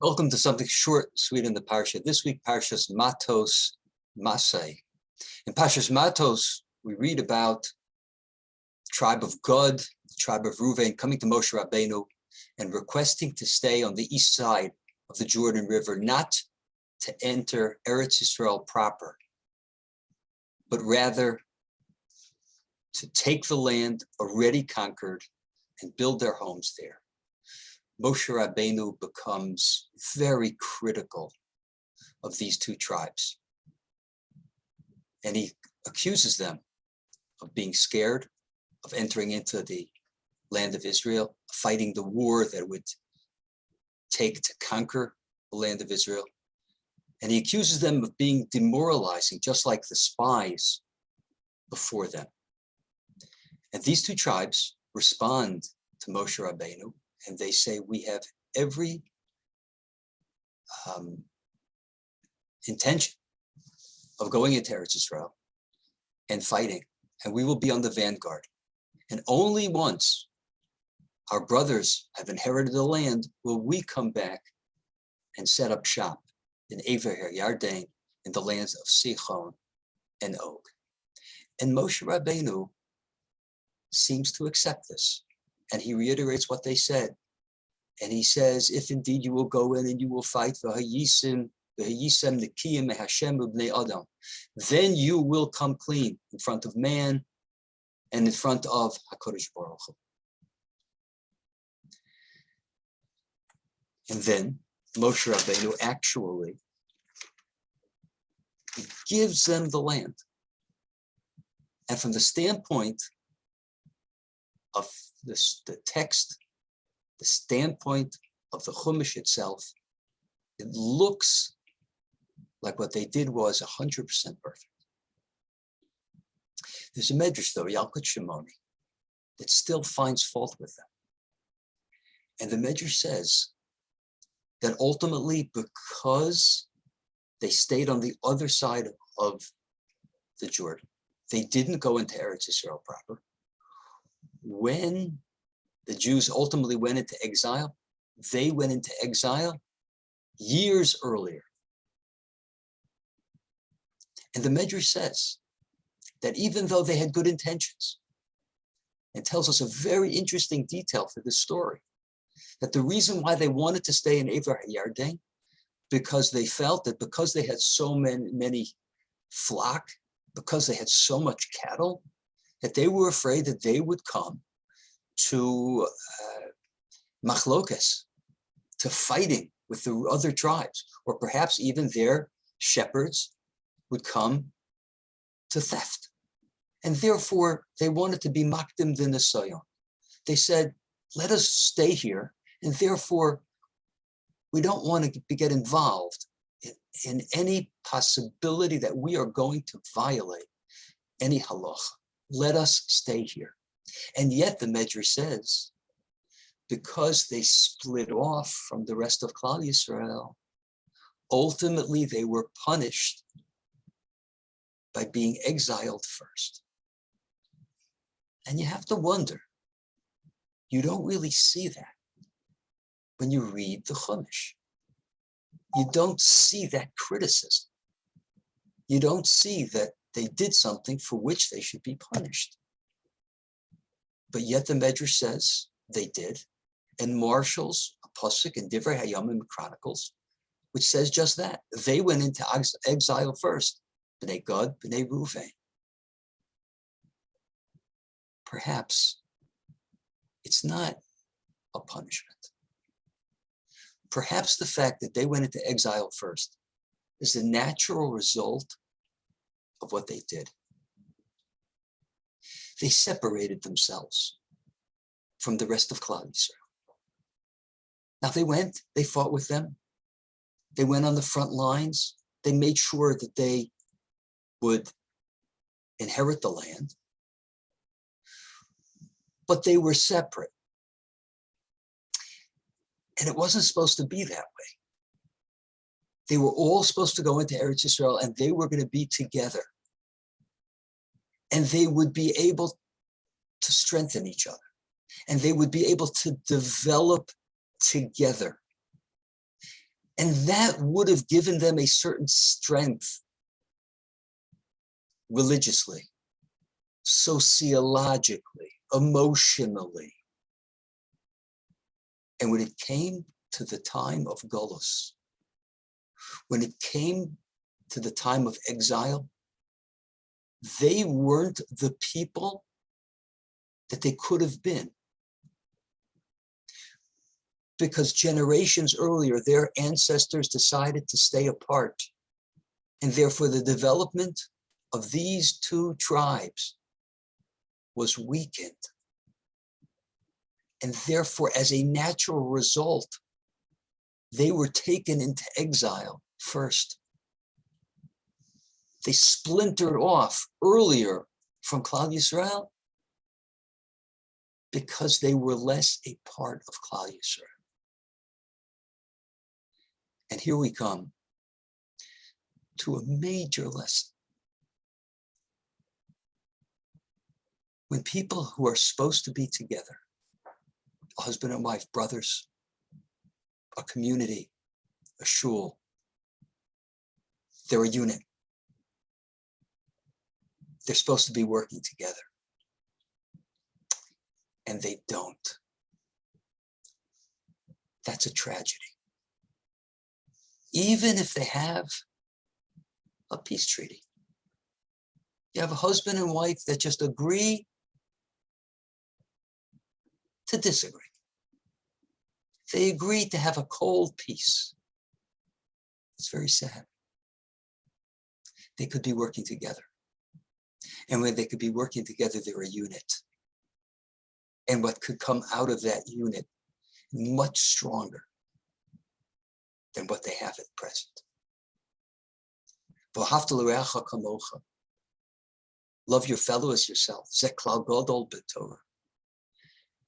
Welcome to something short, sweet in the Parsha. This week, Parshas Matos, Masei. In Parshas Matos, we read about the tribe of Gad, the tribe of Reuven, coming to Moshe Rabbeinu and requesting to stay on the east side of the Jordan River, not to enter Eretz Yisrael proper, but rather to take the land already conquered and build their homes there. Moshe Rabbeinu becomes very critical of these two tribes. And he accuses them of being scared, of entering into the land of Israel, fighting the war that it would take to conquer the land of Israel. And he accuses them of being demoralizing, just like the spies before them. And these two tribes respond to Moshe Rabbeinu, and they say, we have every intention of going into Eretz Yisrael and fighting, and we will be on the vanguard. And only once our brothers have inherited the land will we come back and set up shop in Ever Yarden, in the lands of Sichon and Og. And Moshe Rabbeinu seems to accept this. And he reiterates what they said. And he says, if indeed you will go in and you will fight, then you will come clean in front of man and in front of HaKadosh Baruch Hu. And then Moshe Rabbeinu actually gives them the land. And from the standpoint of the text, the standpoint of the Chumash itself, it looks like what they did was 100% perfect. There's a medrash, though, Yalkut Shimoni, that still finds fault with them. And the medrash says that ultimately, because they stayed on the other side of the Jordan, they didn't go into Eretz Yisrael proper. When the Jews ultimately went into exile, they went into exile years earlier. And the Medrash says that even though they had good intentions, and tells us a very interesting detail for this story, that the reason why they wanted to stay in Ever Yarden, because they felt that because they had so many flock, because they had so much cattle, that they were afraid that they would come to machlokes, to fighting with the other tribes, or perhaps even their shepherds would come to theft. And therefore, they wanted to be makdim d'nesayon. They said, let us stay here, and therefore, we don't want to get involved in any possibility that we are going to violate any halacha. Let us stay here. And yet the Medrash says, because they split off from the rest of Klal Yisrael, ultimately they were punished by being exiled first. And you have to wonder, you don't really see that when you read the Chumash. You don't see that criticism. You don't see that they did something for which they should be punished. But yet the Medrash says they did, and marshals a pasuk in Divrei Hayamim Chronicles, which says just that. They went into exile first, Bnei Gad, Bnei Reuven. Perhaps it's not a punishment. Perhaps the fact that they went into exile first is the natural result of what they did. They separated themselves from the rest of Klal Yisrael. Now they fought with them. They went on the front lines. They made sure that they would inherit the land. But they were separate. And it wasn't supposed to be that way. They were all supposed to go into Eretz Yisrael, and they were going to be together. And they would be able to strengthen each other. And they would be able to develop together. And that would have given them a certain strength religiously, sociologically, emotionally. And when it came to the time of Golus, when it came to the time of exile, they weren't the people that they could have been. Because generations earlier, their ancestors decided to stay apart. And therefore, the development of these two tribes was weakened. And therefore, as a natural result, they were taken into exile first. They splintered off earlier from Klal Yisrael because they were less a part of Klal Yisrael. And here we come to a major lesson. When people who are supposed to be together, a husband and wife, brothers, a community, a shul, they're a unit. They're supposed to be working together. And they don't. That's a tragedy. Even if they have a peace treaty. You have a husband and wife that just agree to disagree. They agree to have a cold peace. It's very sad. They could be working together. And when they could be working together, they're a unit. And what could come out of that unit much stronger than what they have at present. Love your fellow as yourself. Zeh klal gadol b'Torah.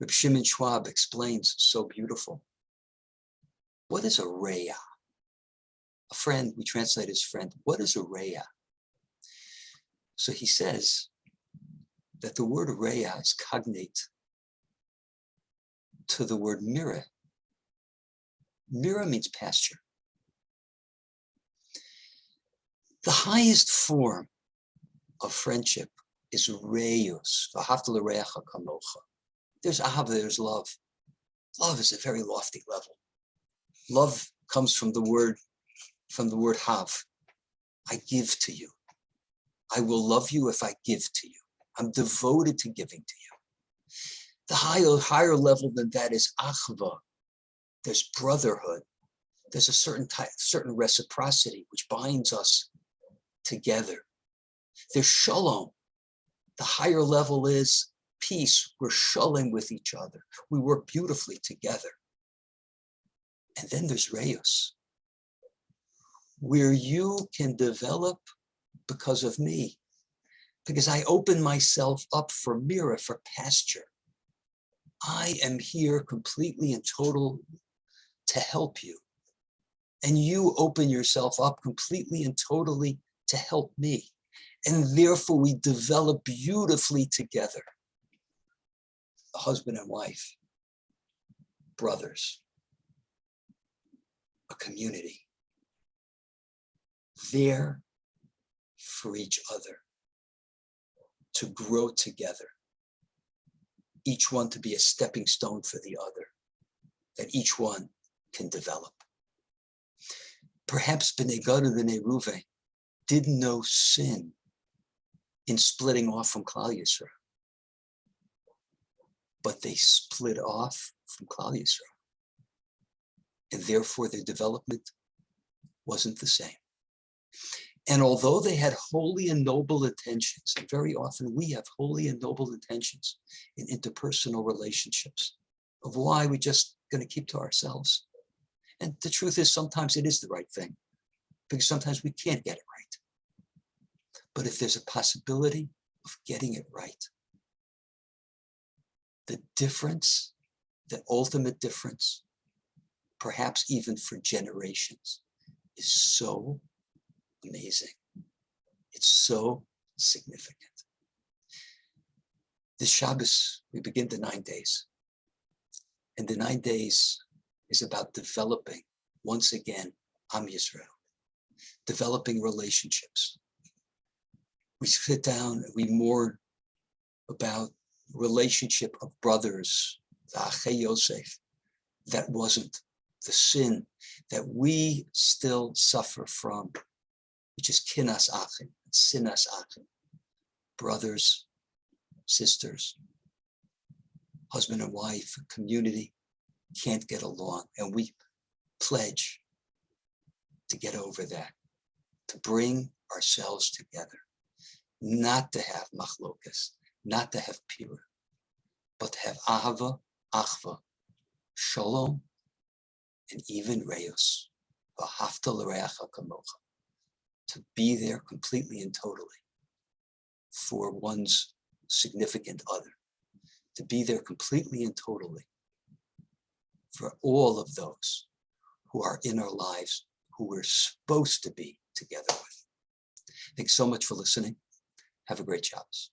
Reb Shimon Schwab explains so beautiful. What is a reya? A friend, we translate as friend. What is a reya? So he says that the word reya is cognate to the word mirror. Mirror means pasture. The highest form of friendship is reyus. There's ahava, there's love. Love is a very lofty level. Love comes from the word hav. I give to you. I will love you if I give to you. I'm devoted to giving to you. The higher level than that is achva. There's brotherhood. There's a certain reciprocity which binds us together. There's shalom. The higher level is peace. We're shalom with each other. We work beautifully together. And then there's reyos, where you can develop because of me, because I open myself up for mirror, for pasture. I am here completely and total to help you. And you open yourself up completely and totally to help me. And therefore we develop beautifully together. A husband and wife, brothers, a community. There for each other, to grow together. Each one to be a stepping stone for the other, that each one can develop. Perhaps Bnei Gad and Bnei Ruvain didn't know sin in splitting off from Klal Yisrael, but they split off from Klal Yisrael, and therefore their development wasn't the same. And although they had holy and noble intentions, and very often we have holy and noble intentions in interpersonal relationships of why we're just going to keep to ourselves. And the truth is, sometimes it is the right thing, because sometimes we can't get it right. But if there's a possibility of getting it right, the difference, the ultimate difference, perhaps even for generations, is so amazing. It's so significant. This Shabbos, we begin the 9 days. And the 9 days is about developing once again, Am Yisrael, developing relationships. We sit down and we mourn about relationship of brothers, the Achei Yosef, that wasn't the sin that we still suffer from, which is kinas achim, sinas achim, brothers, sisters, husband and wife, community can't get along, and we pledge to get over that, to bring ourselves together, not to have machlokas, not to have pira, but to have ahava, achva, shalom, and even reus, v'hafta l'reacha kamocha, to be there completely and totally for one's significant other, to be there completely and totally for all of those who are in our lives, who we're supposed to be together with. Thanks so much for listening. Have a great Shabbos.